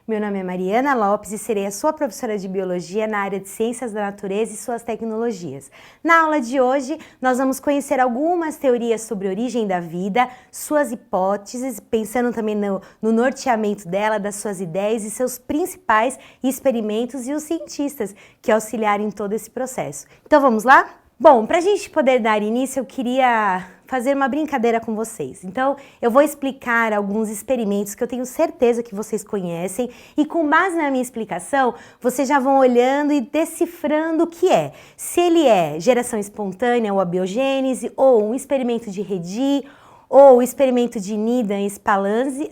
Meu nome é Mariana Lopes e serei a sua professora de Biologia na área de Ciências da Natureza e suas tecnologias. Na aula de hoje, nós vamos conhecer algumas teorias sobre a origem da vida, suas hipóteses, pensando também no norteamento dela, das suas ideias e seus principais experimentos e os cientistas que auxiliaram em todo esse processo. Então vamos lá? Bom, para a gente poder dar início, eu queria fazer uma brincadeira com vocês. Então, eu vou explicar alguns experimentos que eu tenho certeza que vocês conhecem e com base na minha explicação, vocês já vão olhando e decifrando o que é. Se ele é geração espontânea ou abiogênese, ou um experimento de Redi, ou o experimento de Needham e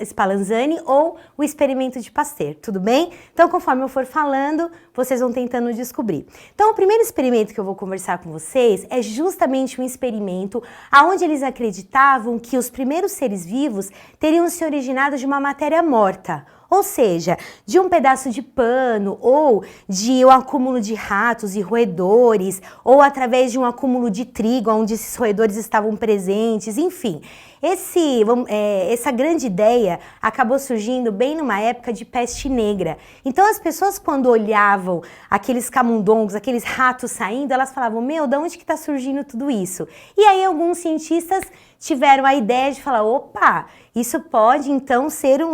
Spallanzani, ou o experimento de Pasteur, tudo bem? Então, conforme eu for falando, vocês vão tentando descobrir. Então, o primeiro experimento que eu vou conversar com vocês é justamente um experimento onde eles acreditavam que os primeiros seres vivos teriam se originado de uma matéria morta. Ou seja, de um pedaço de pano, ou de um acúmulo de ratos e roedores, ou através de um acúmulo de trigo, onde esses roedores estavam presentes, enfim. Essa grande ideia acabou surgindo bem numa época de peste negra. Então as pessoas, quando olhavam aqueles camundongos, aqueles ratos saindo, elas falavam, meu, de onde que está surgindo tudo isso? E aí alguns cientistas tiveram a ideia de falar, opa, isso pode então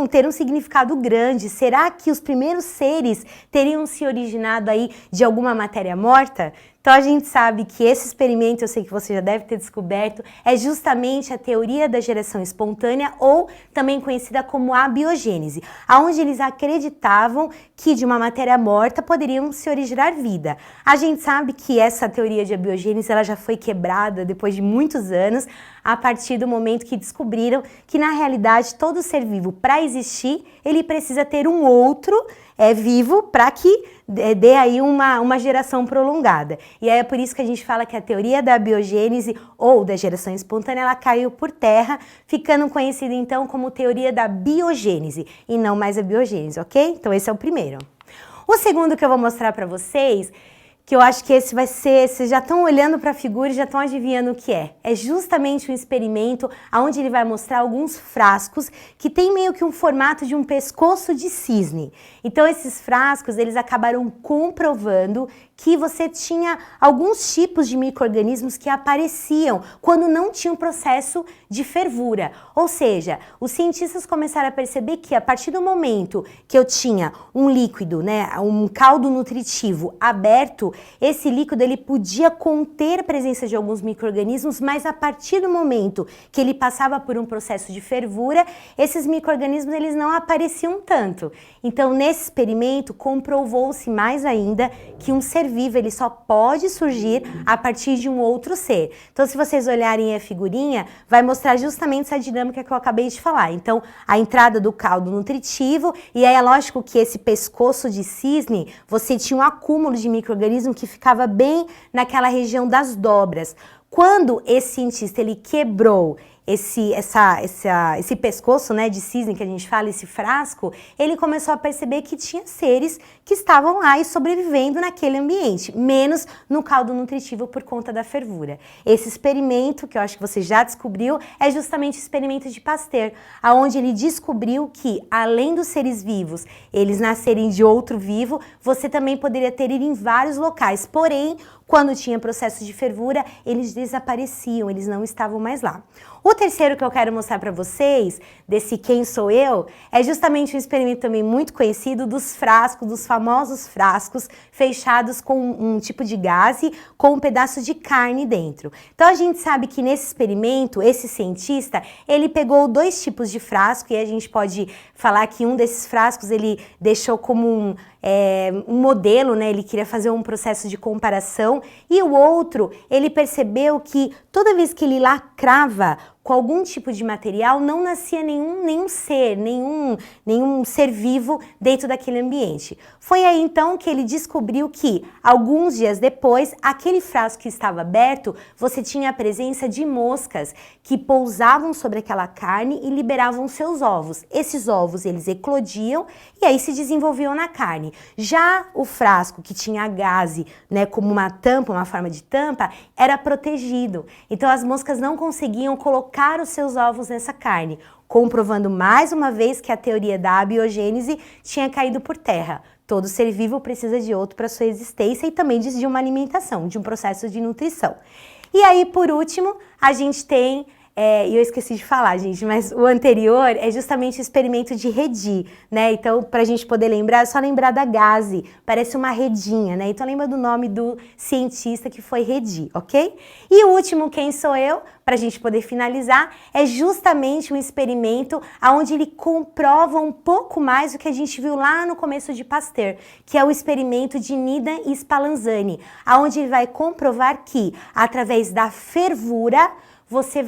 ter um significado grande. Será que os primeiros seres teriam se originado aí de alguma matéria morta? Então a gente sabe que esse experimento, eu sei que você já deve ter descoberto, é justamente a teoria da geração espontânea, ou também conhecida como abiogênese, onde eles acreditavam que de uma matéria morta poderiam se originar vida. A gente sabe que essa teoria de abiogênese ela já foi quebrada depois de muitos anos, a partir do momento que descobriram que na realidade todo ser vivo, para existir, ele precisa ter um outro vivo para que dê aí uma geração prolongada. E aí é por isso que a gente fala que a teoria da abiogênese ou da geração espontânea, ela caiu por terra, ficando conhecida então como teoria da biogênese e não mais a biogênese, ok? Então esse é o primeiro. O segundo que eu vou mostrar para vocês, que eu acho que esse vai ser, vocês já estão olhando para a figura e já estão adivinhando o que é. É justamente um experimento onde ele vai mostrar alguns frascos que tem meio que um formato de um pescoço de cisne. Então esses frascos, eles acabaram comprovando que você tinha alguns tipos de micro-organismos que apareciam quando não tinha um processo de fervura. Ou seja, os cientistas começaram a perceber que a partir do momento que eu tinha um líquido, um caldo nutritivo aberto, esse líquido ele podia conter a presença de alguns micro-organismos, mas a partir do momento que ele passava por um processo de fervura, esses micro-organismos eles não apareciam tanto. Então, nesse experimento, comprovou-se mais ainda que um ser vivo ele só pode surgir a partir de um outro ser. Então, se vocês olharem a figurinha, vai mostrar justamente essa dinâmica que eu acabei de falar. Então, a entrada do caldo nutritivo, e aí é lógico que esse pescoço de cisne, você tinha um acúmulo de micro-organismos que ficava bem naquela região das dobras. Quando esse cientista ele quebrou esse pescoço de cisne que a gente fala, esse frasco, ele começou a perceber que tinha seres que estavam lá e sobrevivendo naquele ambiente, menos no caldo nutritivo por conta da fervura. Esse experimento, que eu acho que você já descobriu, é justamente o experimento de Pasteur, onde ele descobriu que, além dos seres vivos, eles nascerem de outro vivo, você também poderia ter ido em vários locais, porém, quando tinha processo de fervura, eles desapareciam, eles não estavam mais lá. O terceiro que eu quero mostrar para vocês, desse Quem Sou Eu, é justamente um experimento também muito conhecido dos frascos, dos famosos frascos fechados com um tipo de gaze com um pedaço de carne dentro. Então a gente sabe que nesse experimento, esse cientista, ele pegou dois tipos de frasco e a gente pode falar que um desses frascos ele deixou como um modelo, ele queria fazer um processo de comparação, e o outro, ele percebeu que toda vez que ele lacrava com algum tipo de material, não nascia nenhum ser vivo dentro daquele ambiente. Foi aí então que ele descobriu que, alguns dias depois, aquele frasco que estava aberto, você tinha a presença de moscas que pousavam sobre aquela carne e liberavam seus ovos. Esses ovos, eles eclodiam e aí se desenvolviam na carne. carne. Já o frasco que tinha a gaze, né, como uma tampa, uma forma de tampa, era protegido. Então as moscas não conseguiam colocar os seus ovos nessa carne, comprovando mais uma vez que a teoria da abiogênese tinha caído por terra. Todo ser vivo precisa de outro para sua existência e também de uma alimentação, de um processo de nutrição. E aí, por último, a gente tem... E eu esqueci de falar, gente, mas o anterior é justamente o experimento de Redi, né? Então, pra gente poder lembrar, é só lembrar da gaze, parece uma redinha, né? Então, lembra do nome do cientista que foi Redi, ok? E o último, quem sou eu, pra gente poder finalizar, é justamente um experimento onde ele comprova um pouco mais o que a gente viu lá no começo de Pasteur, que é o experimento de Needham e Spallanzani, onde ele vai comprovar que, através da fervura, você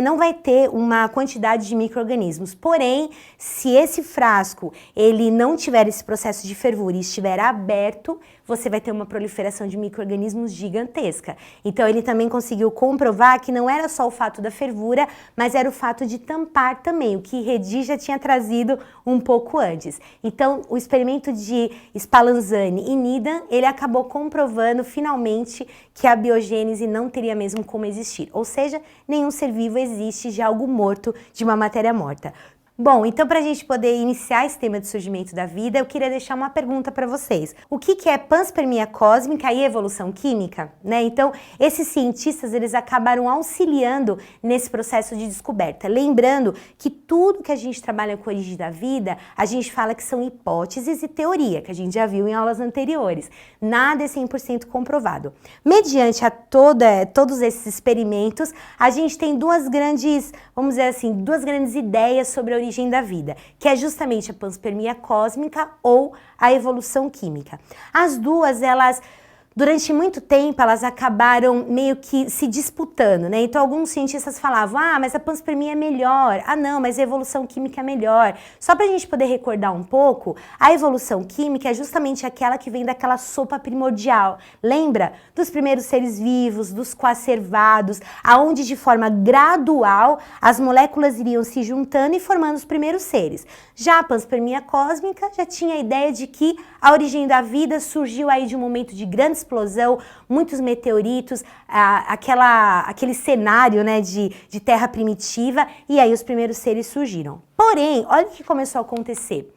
não vai ter uma quantidade de micro-organismos. Porém, se esse frasco ele não tiver esse processo de fervura e estiver aberto, você vai ter uma proliferação de micro-organismos gigantesca. Então, ele também conseguiu comprovar que não era só o fato da fervura, mas era o fato de tampar também, o que Redi já tinha trazido um pouco antes. Então, o experimento de Spallanzani e Needham, ele acabou comprovando finalmente que a biogênese não teria mesmo como existir. Ou seja, nenhum ser vivo existe de algo morto, de uma matéria morta. Bom, então para a gente poder iniciar esse tema de surgimento da vida, eu queria deixar uma pergunta para vocês. O que é panspermia cósmica e evolução química? Né? Então, esses cientistas, eles acabaram auxiliando nesse processo de descoberta. Lembrando que tudo que a gente trabalha com a origem da vida, a gente fala que são hipóteses e teoria, que a gente já viu em aulas anteriores. Nada é 100% comprovado. Mediante todos esses experimentos, a gente tem duas grandes ideias sobre a origem da vida, que é justamente a panspermia cósmica ou a evolução química. As duas, durante muito tempo, elas acabaram meio que se disputando, né? Então, alguns cientistas falavam, mas a panspermia é melhor, não, mas a evolução química é melhor. Só para a gente poder recordar um pouco, a evolução química é justamente aquela que vem daquela sopa primordial. Lembra? Dos primeiros seres vivos, dos coacervados, aonde de forma gradual as moléculas iriam se juntando e formando os primeiros seres. Já a panspermia cósmica já tinha a ideia de que a origem da vida surgiu aí de um momento de grande explosão, muitos meteoritos, aquele cenário, né, de terra primitiva, e aí os primeiros seres surgiram. Porém, olha o que começou a acontecer.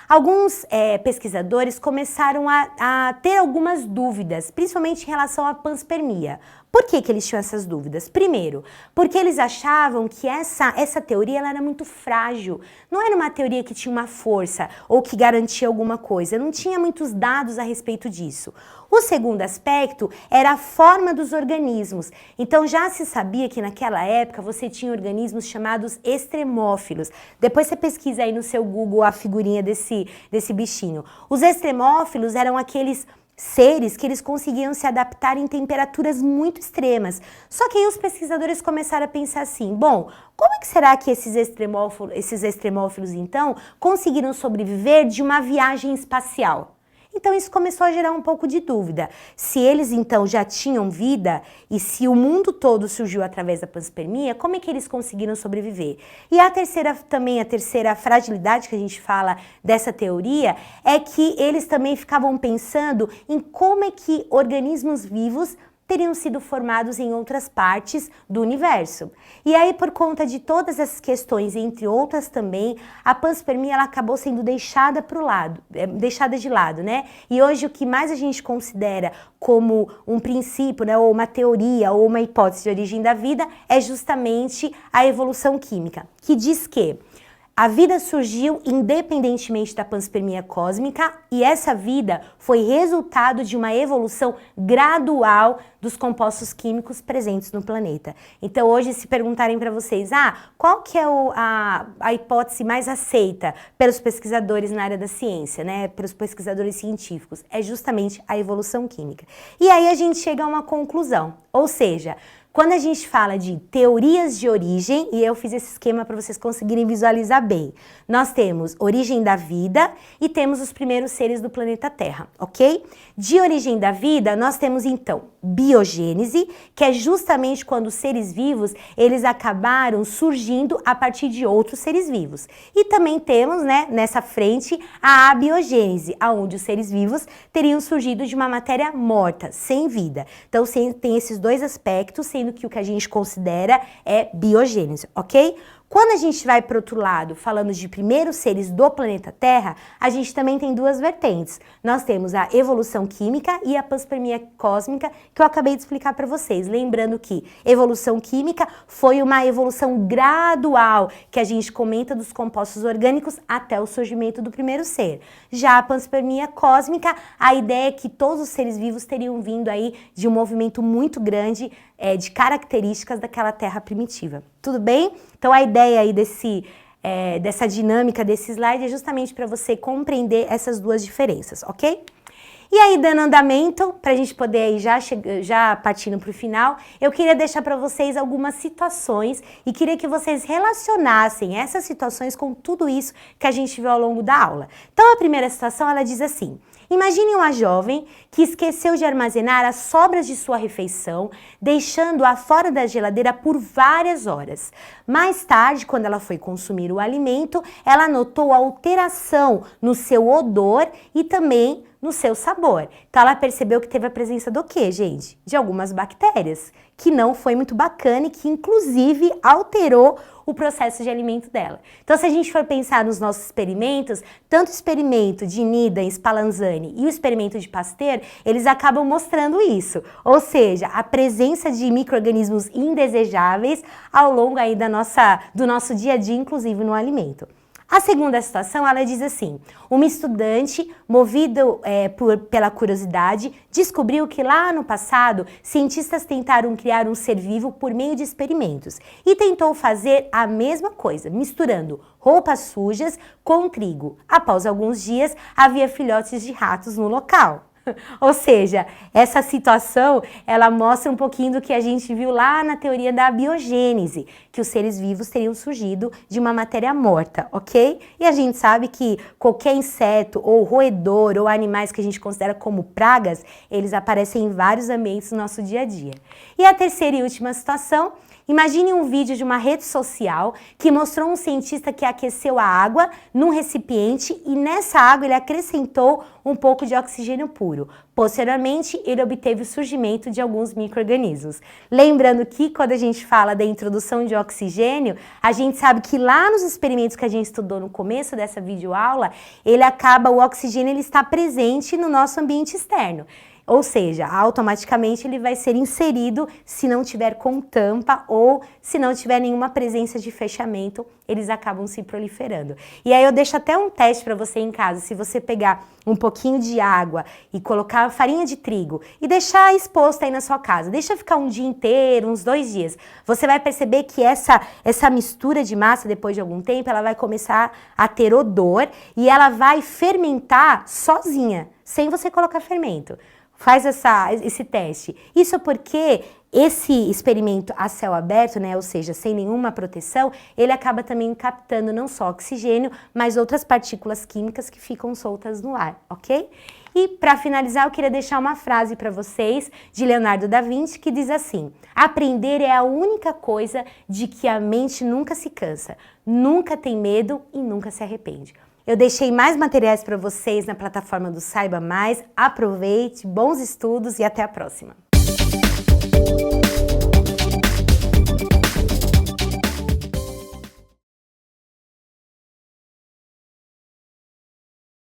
Alguns pesquisadores começaram a ter algumas dúvidas, principalmente em relação à panspermia. Por que eles tinham essas dúvidas? Primeiro, porque eles achavam que essa teoria ela era muito frágil. Não era uma teoria que tinha uma força ou que garantia alguma coisa. Não tinha muitos dados a respeito disso. O segundo aspecto era a forma dos organismos. Então já se sabia que naquela época você tinha organismos chamados extremófilos. Depois você pesquisa aí no seu Google a figurinha desse bichinho. Os extremófilos eram aqueles seres que eles conseguiam se adaptar em temperaturas muito extremas. Só que aí os pesquisadores começaram a pensar assim, bom, como é que será que esses extremófilos então conseguiram sobreviver de uma viagem espacial? Então isso começou a gerar um pouco de dúvida. Se eles então já tinham vida e se o mundo todo surgiu através da panspermia, como é que eles conseguiram sobreviver? E a terceira fragilidade que a gente fala dessa teoria é que eles também ficavam pensando em como é que organismos vivos teriam sido formados em outras partes do universo. E aí, por conta de todas essas questões, entre outras também, a panspermia ela acabou sendo deixada de lado, né? E hoje o que mais a gente considera como um princípio, né, ou uma teoria, ou uma hipótese de origem da vida, é justamente a evolução química, que diz que a vida surgiu independentemente da panspermia cósmica e essa vida foi resultado de uma evolução gradual dos compostos químicos presentes no planeta. Então hoje se perguntarem para vocês, qual que é a hipótese mais aceita pelos pesquisadores na área da ciência, né, pelos pesquisadores científicos, é justamente a evolução química. E aí a gente chega a uma conclusão, ou seja, Quando a gente fala de teorias de origem, e eu fiz esse esquema para vocês conseguirem visualizar bem, nós temos origem da vida e temos os primeiros seres do planeta Terra, ok? De origem da vida, nós temos então biogênese, que é justamente quando os seres vivos, eles acabaram surgindo a partir de outros seres vivos. E também temos, né, nessa frente, a abiogênese, onde os seres vivos teriam surgido de uma matéria morta, sem vida. Então tem esses dois aspectos, sendo que o que a gente considera é biogênese, ok? Quando a gente vai para o outro lado, falando de primeiros seres do planeta Terra, a gente também tem duas vertentes. Nós temos a evolução química e a panspermia cósmica, que eu acabei de explicar para vocês. Lembrando que evolução química foi uma evolução gradual, que a gente comenta dos compostos orgânicos até o surgimento do primeiro ser. Já a panspermia cósmica, a ideia é que todos os seres vivos teriam vindo aí de um movimento muito grande de características daquela Terra primitiva. Tudo bem? Então a ideia aí dessa dinâmica desse slide é justamente para você compreender essas duas diferenças, ok? E aí, dando andamento, para a gente poder aí já partindo para o final, eu queria deixar para vocês algumas situações e queria que vocês relacionassem essas situações com tudo isso que a gente viu ao longo da aula. Então, a primeira situação, ela diz assim: imagine uma jovem que esqueceu de armazenar as sobras de sua refeição, deixando-a fora da geladeira por várias horas. Mais tarde, quando ela foi consumir o alimento, ela notou alteração no seu odor e também no seu sabor. Então ela percebeu que teve a presença do quê, gente? De algumas bactérias, que não foi muito bacana e que inclusive alterou o processo de alimento dela. Então se a gente for pensar nos nossos experimentos, tanto o experimento de Nida e Spallanzani e o experimento de Pasteur, eles acabam mostrando isso. Ou seja, a presença de micro-organismos indesejáveis ao longo aí do nosso dia a dia, inclusive no alimento. A segunda situação, ela diz assim: uma estudante, movido pela curiosidade, descobriu que lá no passado, cientistas tentaram criar um ser vivo por meio de experimentos e tentou fazer a mesma coisa, misturando roupas sujas com trigo. Após alguns dias, havia filhotes de ratos no local. Ou seja, essa situação, ela mostra um pouquinho do que a gente viu lá na teoria da biogênese, que os seres vivos teriam surgido de uma matéria morta, ok? E a gente sabe que qualquer inseto ou roedor ou animais que a gente considera como pragas, eles aparecem em vários ambientes do nosso dia a dia. E a terceira e última situação: imagine um vídeo de uma rede social que mostrou um cientista que aqueceu a água num recipiente e nessa água ele acrescentou um pouco de oxigênio puro. Posteriormente, ele obteve o surgimento de alguns micro-organismos. Lembrando que quando a gente fala da introdução de oxigênio, a gente sabe que lá nos experimentos que a gente estudou no começo dessa videoaula, o oxigênio ele está presente no nosso ambiente externo. Ou seja, automaticamente ele vai ser inserido se não tiver com tampa ou se não tiver nenhuma presença de fechamento, eles acabam se proliferando. E aí eu deixo até um teste para você em casa: se você pegar um pouquinho de água e colocar farinha de trigo e deixar exposto aí na sua casa, deixa ficar um dia inteiro, uns 2 dias, você vai perceber que essa mistura de massa, depois de algum tempo, ela vai começar a ter odor e ela vai fermentar sozinha, sem você colocar fermento. Faz esse teste. Isso porque esse experimento a céu aberto, né, ou seja, sem nenhuma proteção, ele acaba também captando não só oxigênio, mas outras partículas químicas que ficam soltas no ar, ok? E para finalizar, eu queria deixar uma frase para vocês de Leonardo da Vinci que diz assim: aprender é a única coisa de que a mente nunca se cansa, nunca tem medo e nunca se arrepende. Eu deixei mais materiais para vocês na plataforma do Saiba Mais. Aproveite, bons estudos e até a próxima!